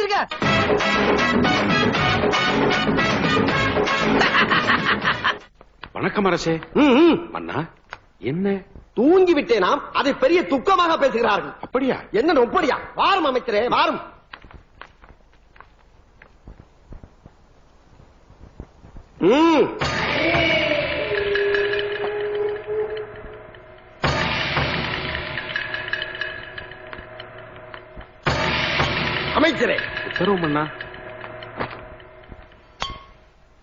நிறுத்துங்க. வணக்கம் அரசே. மன்னா என்ன தூங்கி விட்டேனாம், அதை பெரிய துக்கமாக பேசுகிறார்கள். அப்படியா? என்ன ஒப்படியா? வாரும் அமைச்சரே, வாரும். அமைச்சரே. உத்தரவு மன்னா.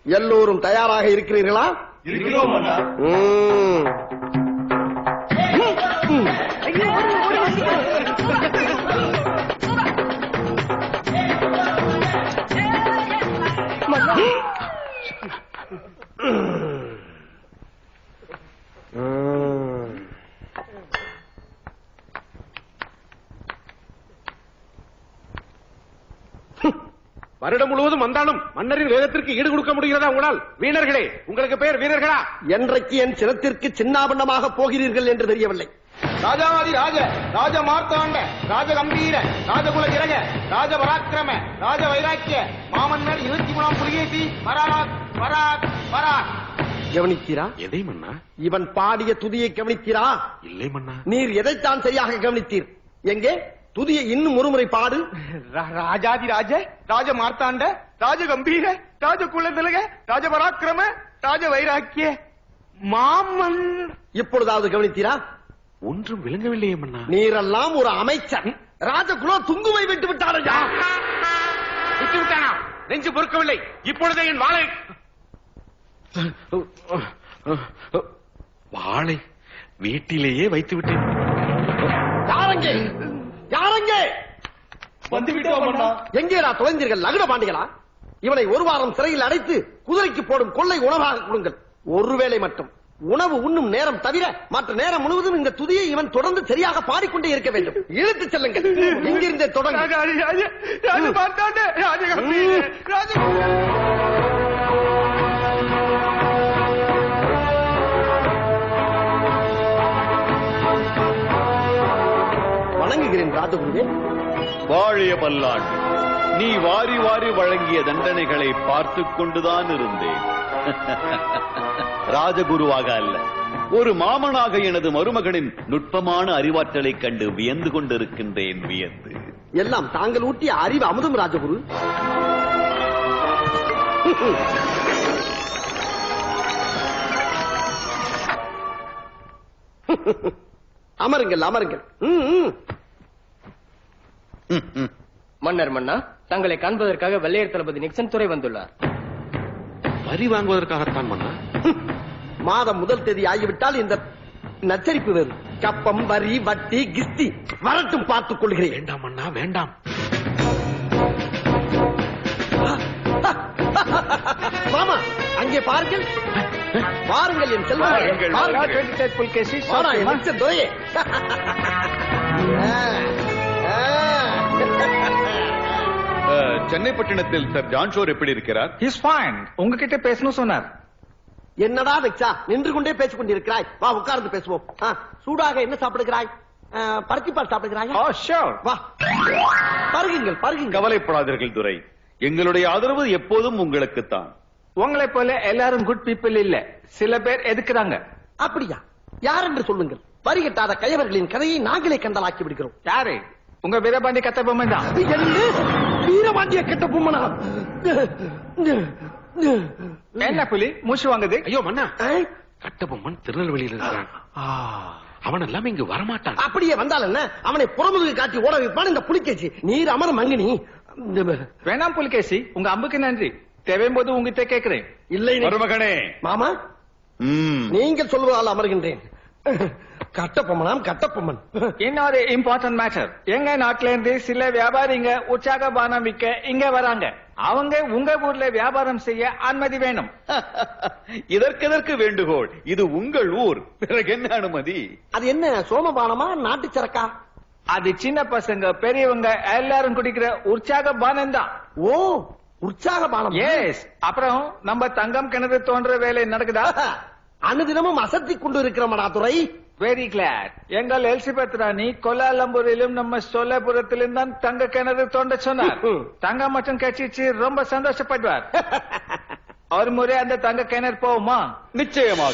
எல்லோரும் தயாராக இருக்கிறீர்களா? இருக்கிறோம் மன்னா. வருடம் முழுவதும் வந்தாலும் மன்னரின் வேகத்திற்கு ஈடு கொடுக்க முடிகிறதா உங்களால்? வீரர்களே, உங்களுக்கு பேர் வீரர்களா? என்றைக்கு என் சிரத்திற்கு சின்னாபின்னமாக போகிறீர்கள் என்று தெரியவில்லை. ராஜாவாதி ராஜ, ராஜ மார்த்தாண்ட, ராஜ கம்பீர, ராஜகுல திலக, ராஜ பராக்கிரம, ராஜ வைராக்கிய, மாமன்னர் 23ஆம் புலிகேசி, பராக் பராக் பராக். கவனித்தீரா? எதை மன்னா? இவன் பாடிய துதியை கவனித்தீரா? இல்லை மன்னா. நீர் எதைத்தான் சரியாக கவனித்தீர்? எங்கே துதியை இன்னும் ஒருமுறை பாடு. ராஜாதி ராஜ, ராஜ மார்த்தாண்ட, ராஜ கம்பீர, ராஜ குல திலக, ராஜ பராக்கிரம, ராஜ வைராக்கிய, மாமன். இப்பொழுதாவது கவனித்தீரா? ஒன்றும் விளங்கவில்லையே மன்னா. நீரெல்லாம் ஒரு அமைச்சர், ராஜகுலோ துங்குவை விட்டு விட்டாரையா? விட்டு விட்டானா? நெஞ்சு பொறுக்கவில்லை. இப்பொழுதே என் வாளை வாளை வீட்டிலேயே வைத்து விட்டேன். யாரங்கே? யாரங்கே? வந்து விட்டோம் மன்னா. எங்கேடா தொலைந்தீர்கள் லகுட பாண்டிகளா? இவனை ஒரு வாரம் சிறையில் அடைத்து குதிரைக்கு போடும் கொள்ளை உணவாக கொடுங்கள். ஒருவேளை மட்டும் உணவு உண்ணும் நேரம் தவிர மற்ற நேரம் முழுவதும் இந்த துதியை இவன் தொடர்ந்து சரியாக பாடிக்கொண்டே இருக்க வேண்டும். இழுத்துச் செல்லுங்கள். இங்கிருந்தே தொடங்க. ராஜ மார்த்தாண்ட, ராஜ கம்பீர, ராஜ. வணங்குகிறேன் ராஜகுருவே. வாழிய பல்லாண்டு. நீ வாரி வாரி வழங்கிய தண்டனைகளை பார்த்துக் கொண்டுதான் இருந்தேன். ராஜகுருவாக அல்ல, ஒரு மாமனாக எனது மருமகனின் நுட்பமான அறிவாற்றலை கண்டு வியந்து கொண்டிருக்கின்றேன். வியந்து எல்லாம் தாங்கள் ஊட்டிய அறிவு அமுதம் ராஜகுரு. அமருங்கள், அமருங்கள். மன்னர் மன்னா, தங்களை காண்பதற்காக வெள்ளையர் தளபதி நிக்சன் துறை வந்துள்ளார். வரி வாங்குவதற்காகத்தான் மன்னா. மாதம் முதல் தேதி ஆகிவிட்டால் இந்த நச்சரிப்பு வேறு. கப்பம், வரி, வட்டி, கிஸ்தி வரட்டும், பார்த்துக் கொள்கிறேன். வேண்டாம் மன்னா, வேண்டாம். மாமா, அங்கே பாருங்கள். வாருங்கள் என் செல்வங்கள். துறையே. சென்னை பட்டணத்தில் சார் ஜான்ஷோர் எப்படி இருக்கிறார்? Is fine. உங்ககிட்ட பேசணும் சொன்னார். என்னடா வெச்சா நின்று கொண்டே பேசிக் கொண்டிருக்கிறாய்? வா, உட்கார்ந்து பேசுவோம். சூடாக என்ன சாப்பிடுகிறாய்? பருத்திப்பால் சாப்பிடுகிறாய்? வா, பருகுங்கள், பருகுங்கள். கவலைப்படாதீர்கள் துரை, எங்களுடைய ஆதரவு எப்போதும் உங்களுக்குத்தான். உங்களை போல எல்லாரும் குட் பீப்புள் இல்ல, சில பேர் எதுக்குறாங்க. அப்படியா? யார் என்று சொல்லுங்கள். வரி கட்டாத கயவர்களின் கதையை நாங்களே கண்டலாக்கி விடுகிறோம். யாரு? உங்க வீரபாண்டி கட்ட பொம்மை தான். வீரபாண்டிய கட்ட பொம்மனா? என்ன புலி மூச்சு வாங்குது? ஐயோ மன்னா, கட்டபொம்மன் திருநெல்வேலியில் இருக்கிறான். அவன் எல்லாம் இங்கு வரமாட்டான். அப்படியே வந்தால் என்ன, அவனை புறமுதுகு காட்டி ஓட வைப்பான் இந்த புலிகேசி. நீர் அமர மங்கினி. வேணாம் புலிகேசி, உங்க அம்புக்கு நன்றி. தேவையும் போது உங்ககிட்ட கேட்கிறேன். இல்லை மருமகனே. மாமா, நீங்கள் சொல்வதால் அமர்கின்றேன். கட்டப்பொம்மனாம், கட்டப்பொம்மன். இன்னொரு இம்பார்ட்டன்ட் மேட்டர். எங்க நாட்டில இருந்து சில வியாபாரிங்க உற்சாக பானம் விற்க இங்க வராங்க. அவங்க உங்க ஊர்ல வியாபாரம் செய்ய அனுமதி வேணும். இதற்கெதற்கு வேண்டுகோள்? இது உங்கள் ஊர், பிறகு என்ன அனுமதி? அது என்ன சோமபானமா, நாட்டு சரக்கா? அது சின்ன பசங்க பெரியவங்க எல்லாரும் குடிக்கிற உற்சாக பானம் தான். ஓ, உற்சாக பானம். எஸ். அப்புறம் நம்ம தங்கம் கிணறு தோன்ற வேலை நடக்குதா? அனுதினமும் அசத்தி கொண்டு இருக்கிற துறை. Very glad. எங்கள் எலிசபெத் ராணி கோலாலம்பூரிலும் நம்ம சோலாபுரத்திலும் தான் தங்க கிணறு தோண்ட சொன்னார். தங்க மட்டும் கட்சிச்சு ரொம்ப சந்தோஷப்படுவார். ஒரு முறை அந்த தங்க கிணறு போகுமா? நிச்சயமாக.